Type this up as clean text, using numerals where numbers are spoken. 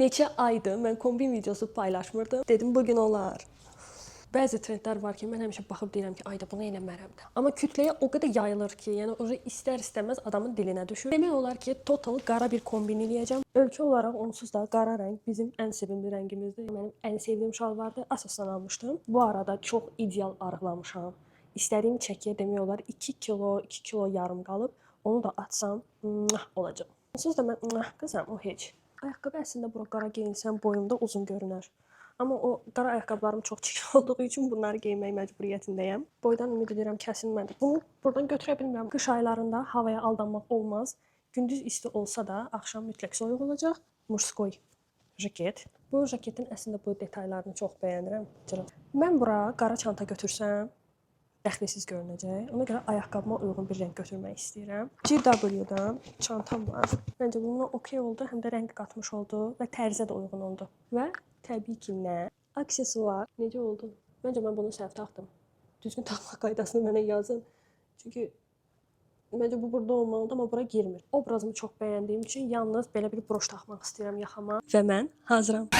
Neçə aydır mən kombin videosu paylaşmırdım. Dedim bugün olar. Bəzi trendlər var ki, mən həmişə baxıb deyirəm ki, ayda bunu eləmərəm də. Amma kütləyə o qədər yayılır ki, yəni o istər-istəməz adamın dilinə düşür. Demək olar ki, total qara bir kombin eləyəcəm. Ölçü olaraq onsuz da qara rəng bizim ən sevimli rəngimizdir. Mənim ən sevdiyim şalvardır. Asosdan almışdım. Bu arada çox ideal arıqlamışam. İstədiyim çəkiyə demək olar 2 kilo, 2 kilo yarım qalıb. Onu da açsam olacaq. Onsuz da mən qızam o heç. Ayaqqabı əslində bura qara geyinsəm boyumda uzun görünər. Amma o qara ayaqqabılarım çox çirkin olduğu üçün bunları geymək məcburiyyətindəyəm. Boydan ümid edirəm kəsilmədi. Bunu buradan götürə bilmirəm. Qış aylarında havaya aldanmaq olmaz. Gündüz isti olsa da axşam mütləq soyuq olacaq. Murskoy jaket. Bu jaketin əslində bu detallarını çox bəyənirəm. Mən bura qara çanta götürsəm dəxlisiz görünəcək. Ona görə ayaqqabıma uyğun bir rəng götürmək istəyirəm. GW-dan çantam var. Məncə bununla okey oldu, həm də rəng qatmış oldu və tərzə də uyğun oldu. Və təbii ki, nə? Aksesuar. Necə oldu? Məncə mən bunu səhv taxdım. Düzgün taxmaq qaydasını mənə yazın. Çünki məncə bu burada olmalıdır, amma bura girmir. Obrazımı çox bəyəndiyim üçün yalnız belə bir broş taxmaq istəyirəm yaxama və mən hazıram.